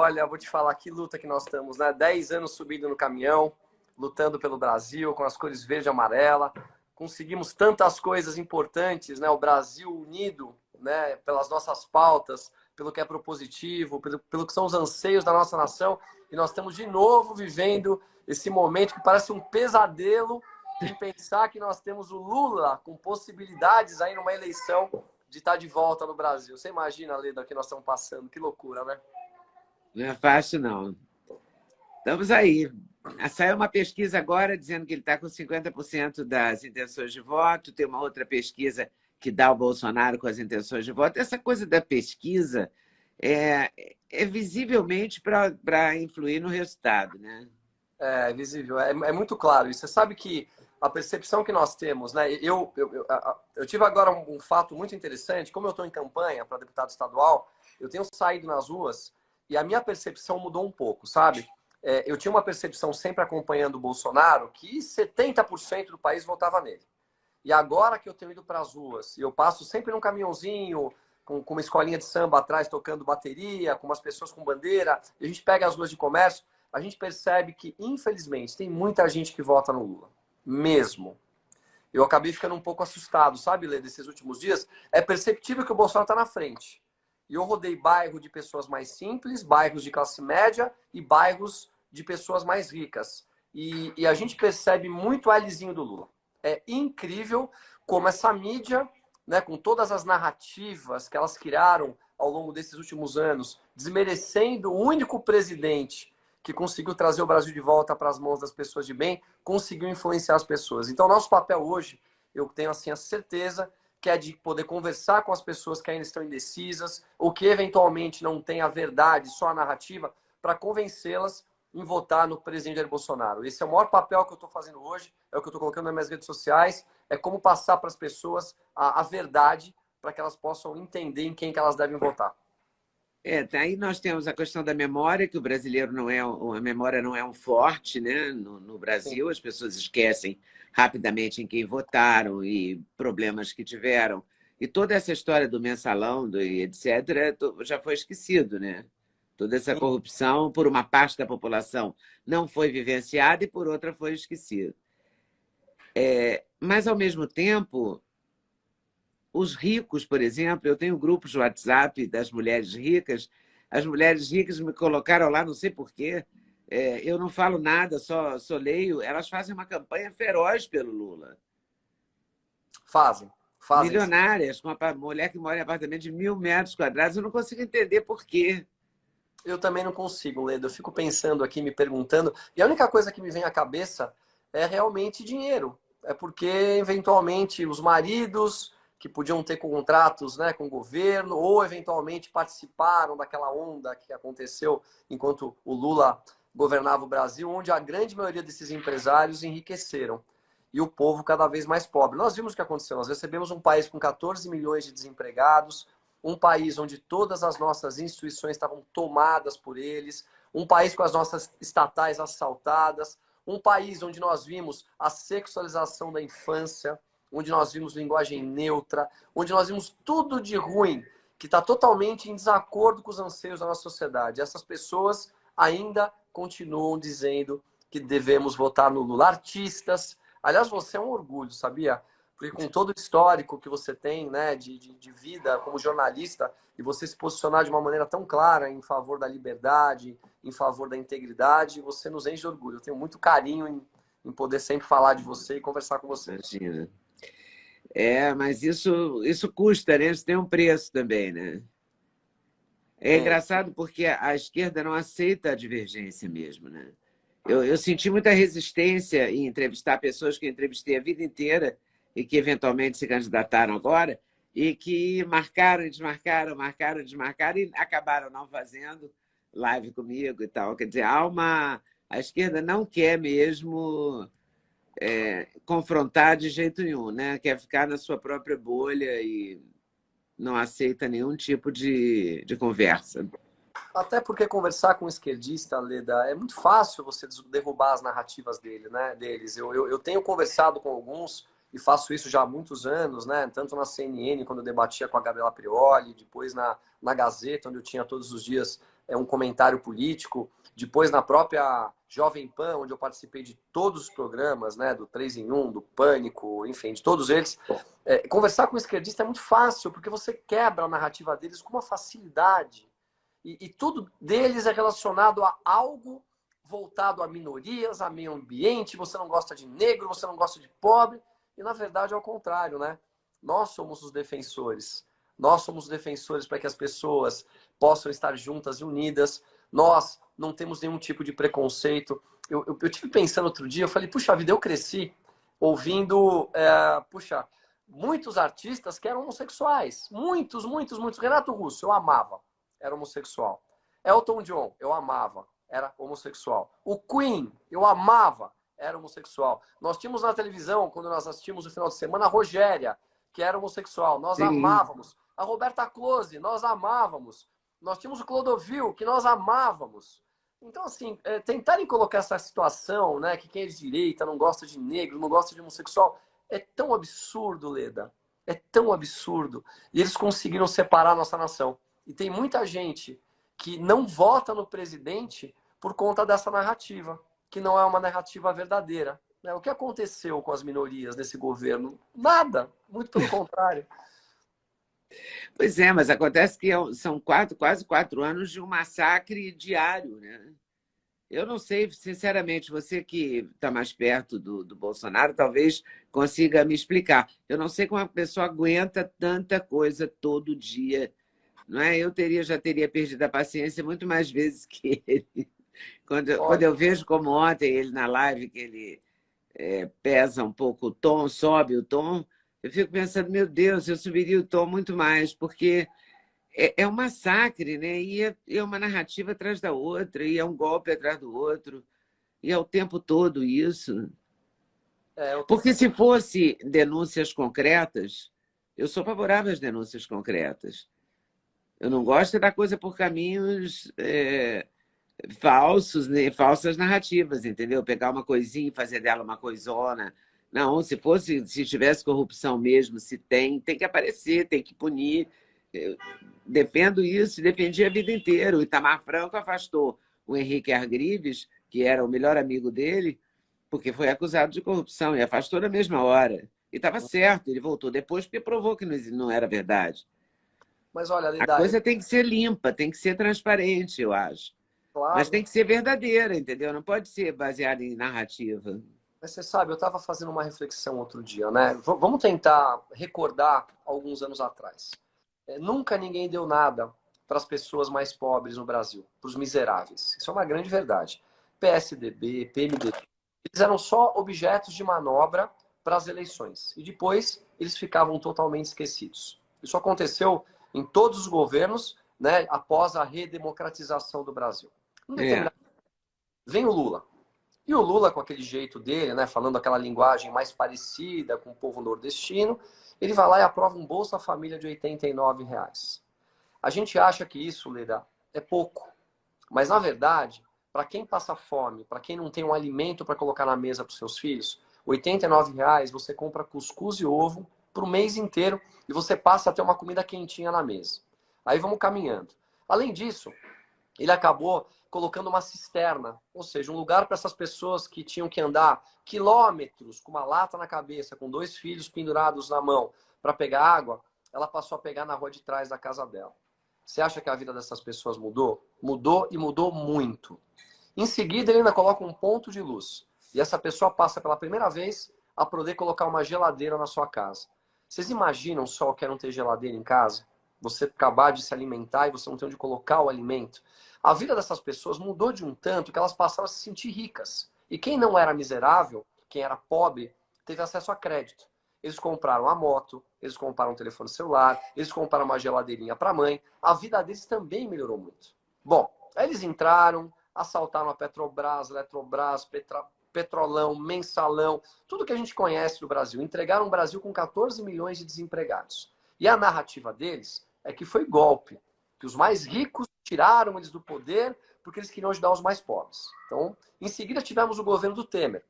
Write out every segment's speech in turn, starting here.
olha, vou te falar que luta que nós estamos, né? 10 anos subindo no caminhão, lutando pelo Brasil, com as cores verde e amarela. Conseguimos tantas coisas importantes, né? O Brasil unido, né? Pelas nossas pautas, pelo que é propositivo, pelo que são os anseios da nossa nação. E nós estamos de novo vivendo esse momento que parece um pesadelo em pensar que nós temos o Lula com possibilidades aí numa eleição de estar de volta no Brasil. Você imagina, Leda, o que nós estamos passando? Que loucura, né? Não é fácil, não. Estamos aí. Saiu uma pesquisa agora dizendo que ele está com 50% das intenções de voto. Tem uma outra pesquisa que dá o Bolsonaro com as intenções de voto. Essa coisa da pesquisa é visivelmente para influir no resultado, né? É visível, é muito claro. E você sabe que a percepção que nós temos, né? Eu tive agora um fato muito interessante. Como eu estou em campanha para deputado estadual, eu tenho saído nas ruas e a minha percepção mudou um pouco, sabe? Eu tinha uma percepção sempre acompanhando o Bolsonaro que 70% do país votava nele. E agora que eu tenho ido para as ruas, e eu passo sempre num caminhãozinho, com uma escolinha de samba atrás tocando bateria, com umas pessoas com bandeira, e a gente pega as ruas de comércio, a gente percebe que, infelizmente, tem muita gente que vota no Lula. Mesmo. Eu acabei ficando um pouco assustado, sabe, Lê, desses últimos dias. É perceptível que o Bolsonaro está na frente. E eu rodei bairro de pessoas mais simples, bairros de classe média e bairros de pessoas mais ricas. E a gente percebe muito o Lzinho do Lula. É incrível como essa mídia, né, com todas as narrativas que elas criaram ao longo desses últimos anos, desmerecendo o único presidente que conseguiu trazer o Brasil de volta para as mãos das pessoas de bem, conseguiu influenciar as pessoas. Então, nosso papel hoje, eu tenho assim a certeza que é de poder conversar com as pessoas que ainda estão indecisas, ou que eventualmente não têm a verdade, só a narrativa, para convencê-las em votar no presidente Jair Bolsonaro. Esse é o maior papel que eu estou fazendo hoje, é o que eu estou colocando nas minhas redes sociais, é como passar para as pessoas a verdade para que elas possam entender em quem que elas devem votar. Aí nós temos a questão da memória, que o brasileiro não é, a memória não é um forte, né? No Brasil, Sim. as pessoas esquecem rapidamente em quem votaram e problemas que tiveram. E toda essa história do mensalão, e etc., já foi esquecido, né? Toda essa Sim. corrupção, por uma parte da população, não foi vivenciada e por outra foi esquecida. Mas, ao mesmo tempo, os ricos, por exemplo, eu tenho grupos de WhatsApp das mulheres ricas, as mulheres ricas me colocaram lá, não sei por quê, eu não falo nada, só leio, elas fazem uma campanha feroz pelo Lula. Fazem. Milionárias, com uma mulher que mora em apartamento de 1.000 metros quadrados, eu não consigo entender por quê. Eu também não consigo, Leda. Eu fico pensando aqui, me perguntando, e a única coisa que me vem à cabeça é realmente dinheiro. É porque, eventualmente, os maridos que podiam ter contratos, né, com o governo, ou eventualmente participaram daquela onda que aconteceu enquanto o Lula governava o Brasil, onde a grande maioria desses empresários enriqueceram. E o povo cada vez mais pobre. Nós vimos o que aconteceu. Nós recebemos um país com 14 milhões de desempregados, um país onde todas as nossas instituições estavam tomadas por eles, um país com as nossas estatais assaltadas, um país onde nós vimos a sexualização da infância, onde nós vimos linguagem neutra, onde nós vimos tudo de ruim, que está totalmente em desacordo com os anseios da nossa sociedade. Essas pessoas ainda continuam dizendo que devemos votar no Lula. Artistas, aliás, você é um orgulho, sabia? Porque com todo o histórico que você tem, né, de vida como jornalista, e você se posicionar de uma maneira tão clara em favor da liberdade, em favor da integridade, você nos enche de orgulho. Eu tenho muito carinho em poder sempre falar de você e conversar com você. Imagina. Mas isso custa, né? Isso tem um preço também, né? É Tem. engraçado porque a esquerda não aceita a divergência mesmo, né? Eu senti muita resistência em entrevistar pessoas que eu entrevistei a vida inteira e que eventualmente se candidataram agora e que marcaram, desmarcaram, marcaram, desmarcaram e acabaram não fazendo live comigo e tal. Quer dizer, a esquerda não quer mesmo confrontar de jeito nenhum, né? Quer ficar na sua própria bolha e não aceita nenhum tipo de conversa. Até porque conversar com um esquerdista, Leda, é muito fácil você derrubar as narrativas deles. Eu tenho conversado com alguns e faço isso já há muitos anos, né? Tanto na CNN, quando eu debatia com a Gabriela Prioli, depois na Gazeta, onde eu tinha todos os dias um comentário político. Depois, na própria Jovem Pan, onde eu participei de todos os programas, né, do 3 em 1, do Pânico, enfim, de todos eles, conversar com o esquerdista é muito fácil, porque você quebra a narrativa deles com uma facilidade. E tudo deles é relacionado a algo voltado a minorias, a meio ambiente, você não gosta de negro, você não gosta de pobre, e na verdade é o contrário, né? Nós somos os defensores. Nós somos os defensores para que as pessoas possam estar juntas e unidas. Nós não temos nenhum tipo de preconceito. Eu tive pensando outro dia, eu falei, puxa vida, eu cresci ouvindo, muitos artistas que eram homossexuais. Muitos, muitos, muitos. Renato Russo, eu amava, era homossexual. Elton John, eu amava, era homossexual. O Queen, eu amava, era homossexual. Nós tínhamos na televisão, quando nós assistimos o final de semana, a Rogéria, que era homossexual. Nós amávamos. A Roberta Close, nós amávamos. Nós tínhamos o Clodovil, que nós amávamos. Então, assim, tentarem colocar essa situação, né, que quem é de direita não gosta de negro, não gosta de homossexual, é tão absurdo, Leda. É tão absurdo. E eles conseguiram separar a nossa nação. E tem muita gente que não vota no presidente por conta dessa narrativa, que não é uma narrativa verdadeira. O que aconteceu com as minorias nesse governo? Nada, muito pelo contrário. Pois é, mas acontece que são quase 4 anos de um massacre diário, né? Eu não sei, sinceramente, você que está mais perto do Bolsonaro, talvez consiga me explicar. Eu não sei como a pessoa aguenta tanta coisa todo dia. Não é? Já teria perdido a paciência muito mais vezes que ele. Quando eu vejo como ontem ele na live, que ele pesa um pouco o tom, sobe o tom, eu fico pensando, meu Deus, eu subiria o tom muito mais, porque é um massacre, né? E é uma narrativa atrás da outra, e é um golpe atrás do outro, e é o tempo todo isso. Porque se fosse denúncias concretas, eu sou favorável às denúncias concretas. Eu não gosto da coisa por caminhos falsos, né? Falsas narrativas, entendeu? Pegar uma coisinha e fazer dela uma coisona. Não, se tivesse corrupção mesmo, se tem que aparecer, tem que punir. Eu defendo isso, defendi a vida inteira. O Itamar Franco afastou o Henrique Argrives, que era o melhor amigo dele, porque foi acusado de corrupção, e afastou na mesma hora. E estava certo, ele voltou depois porque provou que não era verdade. Mas olha, A coisa tem que ser limpa, tem que ser transparente, eu acho. claro. Mas tem que ser verdadeira, entendeu? Não pode ser baseada em narrativa. Mas você sabe, eu estava fazendo uma reflexão outro dia, né? Vamos tentar recordar alguns anos atrás. Nunca ninguém deu nada para as pessoas mais pobres no Brasil, para os miseráveis. Isso é uma grande verdade. PSDB, PMDB, eles eram só objetos de manobra para as eleições. E depois eles ficavam totalmente esquecidos. Isso aconteceu em todos os governos, né, após a redemocratização do Brasil. Vem o Lula. E o Lula, com aquele jeito dele, né, falando aquela linguagem mais parecida com o povo nordestino, ele vai lá e aprova um Bolsa Família de R$ 89. A gente acha que isso, Leda, é pouco. Mas, na verdade, para quem passa fome, para quem não tem um alimento para colocar na mesa para os seus filhos, R$ 89 você compra cuscuz e ovo para o mês inteiro e você passa a ter uma comida quentinha na mesa. Aí vamos caminhando. Além disso, ele acabou colocando uma cisterna, ou seja, um lugar para essas pessoas que tinham que andar quilômetros com uma lata na cabeça, com 2 filhos pendurados na mão para pegar água, ela passou a pegar na rua de trás da casa dela. Você acha que a vida dessas pessoas mudou? Mudou, e mudou muito. Em seguida, ele ainda coloca um ponto de luz. E essa pessoa passa pela primeira vez a poder colocar uma geladeira na sua casa. Vocês imaginam só o que é não ter geladeira em casa? Você acabar de se alimentar e você não ter onde colocar o alimento. A vida dessas pessoas mudou de um tanto que elas passaram a se sentir ricas. E quem não era miserável, quem era pobre, teve acesso a crédito. Eles compraram a moto, eles compraram um telefone celular, eles compraram uma geladeirinha para a mãe. A vida deles também melhorou muito. Bom, aí eles entraram, assaltaram a Petrobras, Eletrobras, Petrolão, Mensalão, tudo que a gente conhece do Brasil. Entregaram o Brasil com 14 milhões de desempregados. E a narrativa deles é que foi golpe, que os mais ricos tiraram eles do poder porque eles queriam ajudar os mais pobres. Então, em seguida tivemos o governo do Temer.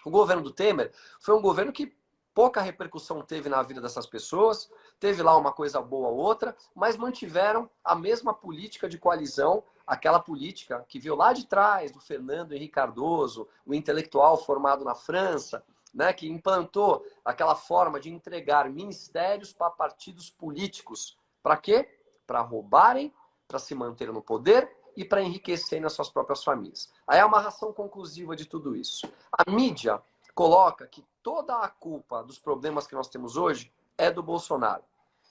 O governo do Temer foi um governo que pouca repercussão teve na vida dessas pessoas, teve lá uma coisa boa ou outra, mas mantiveram a mesma política de coalizão, aquela política que veio lá de trás do Fernando Henrique Cardoso, o intelectual formado na França, né, que implantou aquela forma de entregar ministérios para partidos políticos. Para quê? Para roubarem, para se manterem no poder e para enriquecerem as suas próprias famílias. Aí a amarração conclusiva de tudo isso. A mídia coloca que toda a culpa dos problemas que nós temos hoje é do Bolsonaro.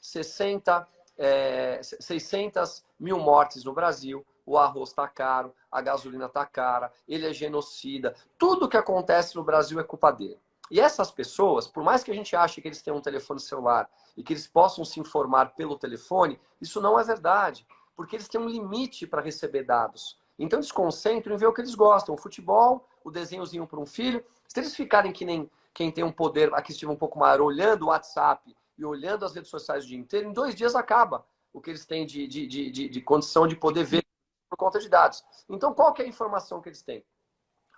600 mil mortes no Brasil, o arroz está caro, a gasolina está cara, ele é genocida. Tudo que acontece no Brasil é culpa dele. E essas pessoas, por mais que a gente ache que eles tenham um telefone celular e que eles possam se informar pelo telefone, isso não é verdade, porque eles têm um limite para receber dados. Então eles concentram em ver o que eles gostam, o futebol, o desenhozinho para um filho. Se eles ficarem que nem quem tem um poder, aqui estive um pouco maior, olhando o WhatsApp e olhando as redes sociais o dia inteiro, em 2 dias acaba o que eles têm de condição de poder ver por conta de dados. Então qual que é a informação que eles têm?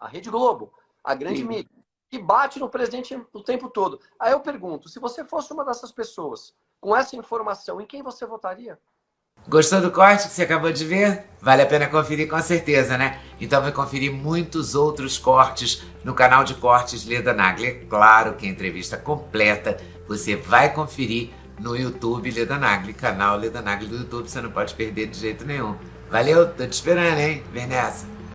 A Rede Globo, a grande mídia, que bate no presidente o tempo todo. Aí eu pergunto, se você fosse uma dessas pessoas, com essa informação, em quem você votaria? Gostou do corte que você acabou de ver? Vale a pena conferir com certeza, né? Então vai conferir muitos outros cortes no canal de cortes Leda Nagli. É claro que a entrevista completa você vai conferir no YouTube Leda Nagli, canal Leda Nagli do YouTube, você não pode perder de jeito nenhum. Valeu, tô te esperando, hein? Vem nessa!